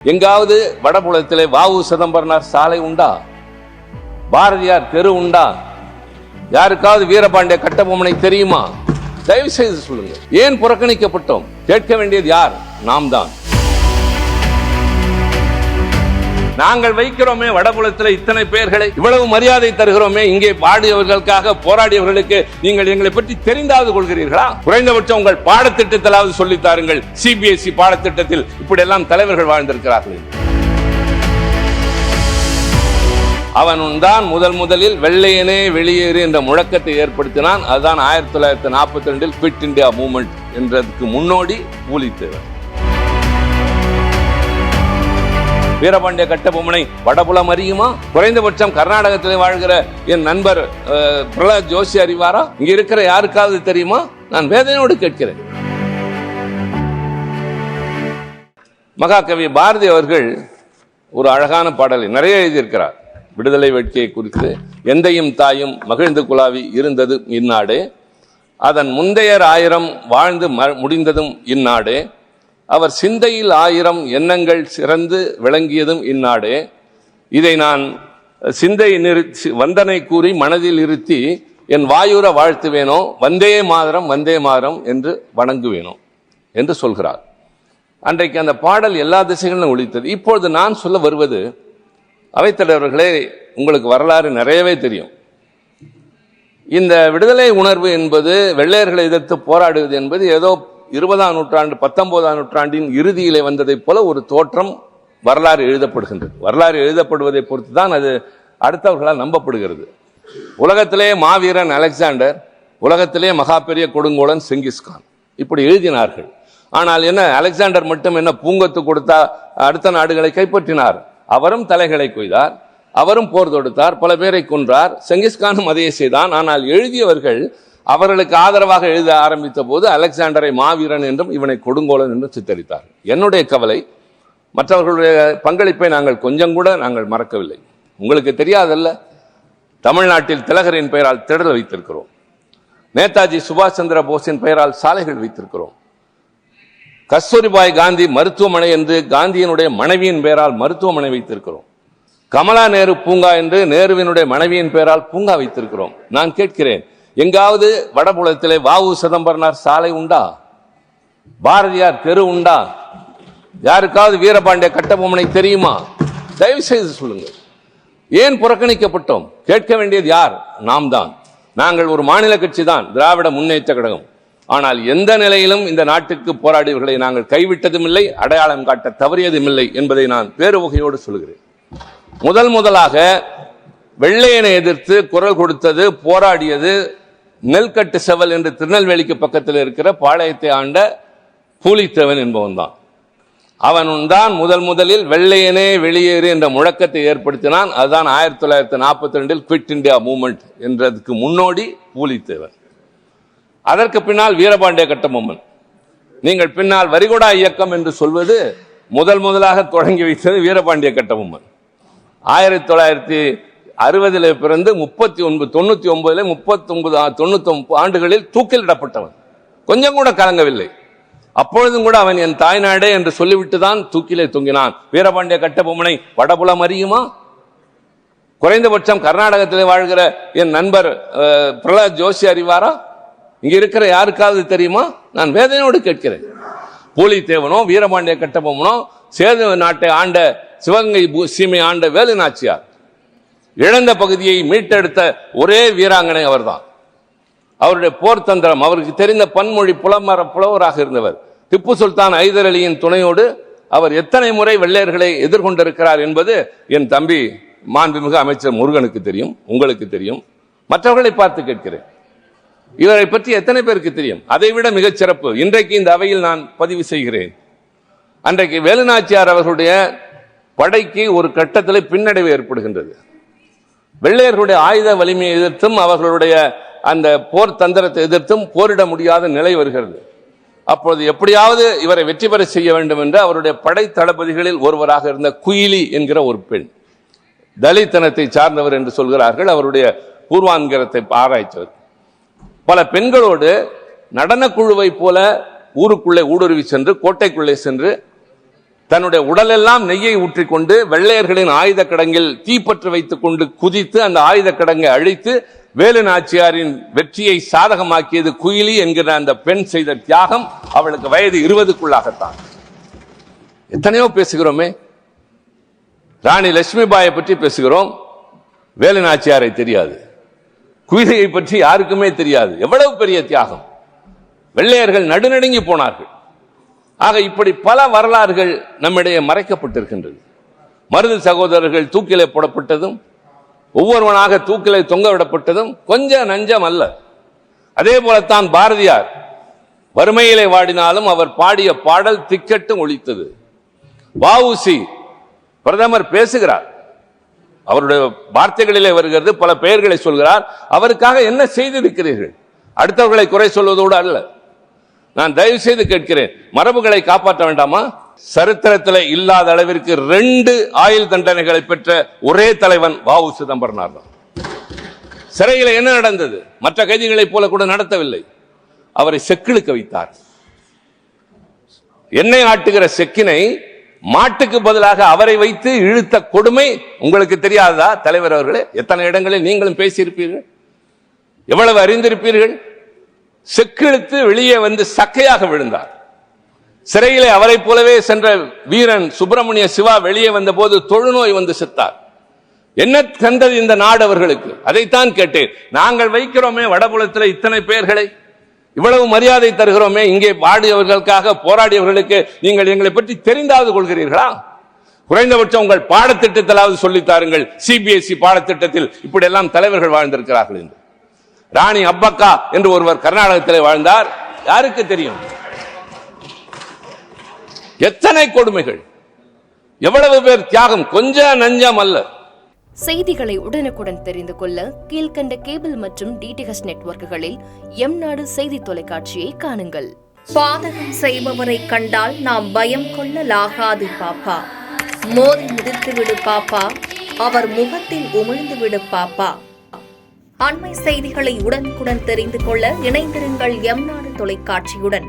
எங்காவது வடபுலத்திலே வாவு சிதம்பரனார் சாலை உண்டா? பாரதியார் தெரு உண்டா? யாருக்காவது வீரபாண்டிய கட்டபொம்மனை தெரியுமா? தயவு செய்து சொல்லுங்க. ஏன் புறக்கணிக்கப்பட்டோம்? கேட்க வேண்டியது யார்? நாம் தான். நாங்கள் வைக்கிறோமே வடபுலத்தில் இத்தனை பெயர்களை, இவ்வளவு மரியாதை தருகிறோமே, இங்கே பாடியவர்களுக்காக போராடியவர்களுக்கு நீங்கள் எங்களை பற்றி தெரிந்தாவது கொள்கிறீர்களா? குறைந்தபட்சம் உங்கள் பாடத்திட்டத்திலாவது சொல்லித்தாருங்கள். சிபிஎஸ்இ பாடத்திட்டத்தில் இப்படி எல்லாம் தலைவர்கள் வாழ்ந்திருக்கிறார்கள். அவன் தான் முதலில் வெள்ளையனே வெளியேறு என்ற முழக்கத்தை ஏற்படுத்தினான். அதுதான் 1942 குவிட் இந்தியா மூவ்மெண்ட் என்றதுக்கு முன்னோடி பூலித்தேவன். வீரபாண்டிய கட்டபொம்மனை வடபுலம் அறியுமா? குறைந்தபட்சம் கர்நாடகத்தில் வாழ்கிற என் நண்பர் பிரகலாத் ஜோஷி அறிவாரா? இங்க இருக்கிற யாருக்காவது தெரியுமா? நான் வேதனையோடு கேட்கிறேன். மகாகவி பாரதி அவர்கள் ஒரு அழகான பாடலை நிறைய எழுதியிருக்கிறார். விடுதலை வேட்கையை குறித்து, எந்தையும் தாயும் மகிழ்ந்து குலாவி இருந்தது இந்நாடே, அதன் முந்தையர் 1000 வாழ்ந்து முடிந்ததும் இந்நாடே, அவர் சிந்தையில் 1000 எண்ணங்கள் சிறந்து விளங்கியதும் இந்நாடே, இதை நான் சிந்தை வந்தனை கூறி மனதில் இருத்தி என் வாயுர வாழ்த்துவேனோ, வந்தே மாதரம் என்று வணங்குவேனோ என்று சொல்கிறார். அன்றைக்கு அந்த பாடல் எல்லா திசைகளிலும் ஒலித்தது. இப்பொழுது நான் சொல்ல வருவது, அவைத்தலைவர்களே, உங்களுக்கு வரலாறு நிறையவே தெரியும். இந்த விடுதலை உணர்வு என்பது, வெள்ளையர்களை எதிர்த்து போராடுவது என்பது ஏதோ 20ஆம் நூற்றாண்டு 19ஆம் நூற்றாண்டின் இறுதியிலே வந்ததை போல ஒரு தோற்றம் வரலாறு எழுதப்படுகின்றது. வரலாறு எழுதப்படுவதை பொறுத்து தான் அது அடுத்தவர்களால் நம்பப்படுகிறது. உலகத்திலே மாவீரன் அலெக்சாண்டர், உலகத்திலே மகா பெரிய கொடுங்கோலன் செங்கிஸ்கான், இப்படி எழுதினார்கள். ஆனால் என்ன, அலெக்சாண்டர் மட்டும் என்ன பூங்கொத்து கொடுத்தா அடுத்த நாடுகளை கைப்பற்றினார்? அவரும் தலைகளை கொய்தார், அவரும் போர் தொடுத்தார், பல பேரை கொன்றார். செங்கிஸ்கானும் அதையே செய்தான். ஆனால் எழுதியவர்கள் அவர்களுக்கு ஆதரவாக எழுத ஆரம்பித்த போது அலெக்சாண்டரை மாவீரன் என்றும் இவனை கொடுங்கோலன் என்றும் சித்தரித்தார். என்னுடைய கவலை, மற்றவர்களுடைய பங்களிப்பை நாங்கள் கொஞ்சம் கூட நாங்கள் மறக்கவில்லை. உங்களுக்கு தெரியாதல்ல, தமிழ்நாட்டில் திலகரின் பெயரால் திடல் வைத்திருக்கிறோம். நேதாஜி சுபாஷ் சந்திர போஸின் பெயரால் சாலைகள் வைத்திருக்கிறோம். கஸ்தூரிபாய் காந்தி மருத்துவமனை என்று காந்தியினுடைய மனைவியின் பெயரால் மருத்துவமனை வைத்திருக்கிறோம். கமலா நேரு பூங்கா என்று நேருவினுடைய மனைவியின் பெயரால் பூங்கா வைத்திருக்கிறோம். நான் கேட்கிறேன், எங்காவது வடபுலத்திலே வாவு சிதம்பரனார் சாலை உண்டா? பாரதியார் தெரு உண்டா? யாருக்காவது வீரபாண்டிய கட்டபொம்மனை தெரியுமா? தயவு செய்து சொல்லுங்க. ஏன் புறக்கணிக்கப்பட்டோம்? கேட்க வேண்டியது யார்? நாம் தான். நாங்கள் ஒரு மாநில கட்சி தான், திராவிட முன்னேற்ற கழகம். ஆனால் எந்த நிலையிலும் இந்த நாட்டுக்கு போராடியவர்களை நாங்கள் கைவிட்டதும் இல்லை, அடையாளம் காட்ட தவறியதும் இல்லை என்பதை நான் பேருவகையோடு சொல்கிறேன். முதலாக வெள்ளையனை எதிர்த்து குரல் கொடுத்தது, போராடியது நெல்கட்டு செவல் என்று திருநெல்வேலிக்கு பக்கத்தில் இருக்கிற பாளையத்தை ஆண்ட பூலித்தேவன் என்பவன் தான். அவன் தான் முதலில் வெள்ளையனே வெளியேறு என்ற முழக்கத்தை ஏற்படுத்தினான். அதுதான் 1942 குவிட் இந்தியா மூவ்மெண்ட் என்றதுக்கு முன்னோடி பூலித்தேவன். அதற்கு பின்னால் வீரபாண்டிய கட்டபொம்மன். நீங்கள் பின்னால் வரிகொடா இயக்கம் என்று சொல்வது முதலாக தொடங்கி வைத்தது வீரபாண்டிய கட்டபொம்மன். 1960 பிறந்து 99 99 ஆண்டுகளில் தூக்கிலிடப்பட்டவன். கொஞ்சம் கூட கலங்கவில்லை. அப்பொழுதும் கூட அவன் என் தாய்நாடே என்று சொல்லிவிட்டு தான் தூக்கிலே தொங்கினான். வீரபாண்டிய கட்டபொம்மனை வடபுலம் அறியுமா? குறைந்தபட்சம் கர்நாடகத்திலே வாழ்கிற என் நண்பர் பிரகலாத் ஜோஷி அறிவாரா? இங்க இருக்கிற யாருக்காவது தெரியுமா? நான் வேதனையோடு கேட்கிறேன். பூலித்தேவனோ வீரபாண்டிய கட்டபொம்மனோ சேது நாட்டை ஆண்ட, சிவகங்கை சீமை ஆண்ட வேலு நாச்சியார், இழந்த பகுதியை மீட்டெடுத்த ஒரே வீராங்கனை அவர்தான். அவருடைய போர் தந்திரம், அவருக்கு தெரிந்த பன்மொழி புலவராக இருந்தவர். திப்பு சுல்தான் ஐதர் அலியின் துணையோடு அவர் எத்தனை முறை வெள்ளையர்களை எதிர்கொண்டிருக்கிறார் என்பது என் தம்பி மாண்புமிகு அமைச்சர் முருகனுக்கு தெரியும், உங்களுக்கு தெரியும். மற்றவர்களை பார்த்து கேட்கிறேன், இவரை பற்றி எத்தனை பேருக்கு தெரியும்? அதைவிட மிகச் சிறப்பு, இன்றைக்கு இந்த அவையில் நான் பதிவு செய்கிறேன். அன்றைக்கு வேலுநாச்சியார் அவர்களுடைய படைக்கு ஒரு கட்டத்தில் பின்னடைவு ஏற்படுகின்றது. வெள்ளையர்களுடைய ஆயுத வலிமையை எதிர்த்தும் அவர்களுடைய அந்த போர் தந்திரத்தை எதிர்த்தும் போரிட முடியாத நிலை வருகிறது. அப்பொழுது எப்படியாவது இவரை வெற்றி பெற செய்ய வேண்டும் என்று அவருடைய படை தளபதிகளில் ஒருவராக இருந்த குயிலி என்கிற ஒரு பெண், தலித்தனத்தை சார்ந்தவர் என்று சொல்கிறார்கள், அவருடைய பூர்வாங்கரத்தை ஆராய்ச்சவர், பல பெண்களோடு நடனக்குழுவை போல ஊருக்குள்ளே ஊடுருவி சென்று, கோட்டைக்குள்ளே சென்று தன்னுடைய உடலெல்லாம் நெய்யை ஊற்றிக்கொண்டு வெள்ளையர்களின் ஆயுத கிடங்கில் தீப்பற்று வைத்துக் கொண்டு குதித்து அந்த ஆயுத கிடங்கை அழித்து வேலு நாச்சியாரின் வெற்றியை சாதகமாக்கியது குயிலி என்கிற அந்த பெண் செய்த தியாகம். அவளுக்கு வயது 20க்குள்ளாகத்தான். எத்தனையோ பேசுகிறோமே, ராணி லட்சுமிபாயை பற்றி பேசுகிறோம், வேலு நாச்சியாரை தெரியாது. குயிலியை பற்றி யாருக்குமே தெரியாது. எவ்வளவு பெரிய தியாகம்! வெள்ளையர்கள் நடுநடுங்கி போனார்கள். ஆக இப்படி பல வரலாறுகள் நம்மிடையே மறைக்கப்பட்டிருக்கின்றது. மருது சகோதரர்கள் தூக்கிலே போடப்பட்டதும், ஒவ்வொருவனாக தூக்கிலே தொங்க விடப்பட்டதும் கொஞ்சம் நஞ்சம் அல்ல. அதே போலத்தான் பாரதியார் வறுமையிலே வாடினாலும் அவர் பாடிய பாடல் திக்கட்டும் ஒலித்தது. வ.உ.சி. பிரதமர் பேசுகிறார், அவருடைய வார்த்தைகளிலே வருகிறது, பல பெயர்களை சொல்கிறார். அவருக்காக என்ன செய்திருக்கிறீர்கள்? அடுத்தவர்களை குறை சொல்வதோடு அல்ல. நான் தயவு செய்து கேட்கிறேன், மரபுகளை காப்பாற்ற வேண்டாமா? சரித்திரத்தில் இல்லாத அளவிற்கு 2 ஆயுள் தண்டனைகளை பெற்ற ஒரே தலைவன் வ.உ. சிதம்பரனார் தான். சிறையில் என்ன நடந்தது? மற்ற கைதிகளைப் போல கூட நடத்தவில்லை. அவரை செக்கிழுக்க வைத்தார். எண்ணெய் ஆட்டுகிற செக்கினை மாட்டுக்கு பதிலாக அவரை வைத்து இழுத்த கொடுமை உங்களுக்கு தெரியாதா தலைவர் அவர்களே? எத்தனை இடங்களில் நீங்களும் பேசியிருப்பீர்கள், எவ்வளவு அறிந்திருப்பீர்கள். செக்கிழுத்து வெளியே வந்து சக்கையாக விழுந்தார். சிறையிலே அவரை போலவே சென்ற வீரன் சுப்பிரமணிய சிவா வெளியே வந்த போது தொழுநோய் வந்து செத்தார். என்ன தந்தது இந்த நாடு அவர்களுக்கு? அதைத்தான் கேட்டேன். நாங்கள் வைக்கிறோமே வடபுலத்தில் இத்தனை பெயர்களை, இவ்வளவு மரியாதை தருகிறோமே, இங்கே வாடியவர்களுக்காக போராடியவர்களுக்கு நீங்கள் எங்களை பற்றி தெரிந்தாவது கொள்கிறீர்களா? குறைந்தபட்சம் உங்கள் பாடத்திட்டத்திலாவது சொல்லித்தாருங்கள். சிபிஎஸ்இ பாடத்திட்டத்தில் இப்படி எல்லாம் தலைவர்கள் வாழ்ந்திருக்கிறார்கள் என்று. ராணி அப்பக்கா என்று ஒருவர் கர்நாடகத்தில் வாழ்ந்தார். யாருக்கு தெரியும்? எத்தனை கொடுமைகள், எவ்வளவு பேர் தியாகம், கொஞ்சம் நஞ்சம் அல்ல. செய்திகளை உடனுக்குடன் தெரிந்து கொள்ள கீழ்கண்ட கேபிள் மற்றும் டிடிஎச் நெட்வொர்க்குகளில் எம்நாடு செய்தி தொலைக்காட்சியை காணுங்கள். பாதகம் செய்பவரை கண்டால் நாம் பயம் கொள்ளலாகாது பாப்பா. மோதி மிதித்து விடு பாப்பா, அவர் முகத்தில் உமிழ்ந்து விடு பாப்பா. அண்மை செய்திகளை உடனுக்குடன் தெரிந்து கொள்ள இணைந்திருங்கள் எம்நாடு தொலைக்காட்சியுடன்.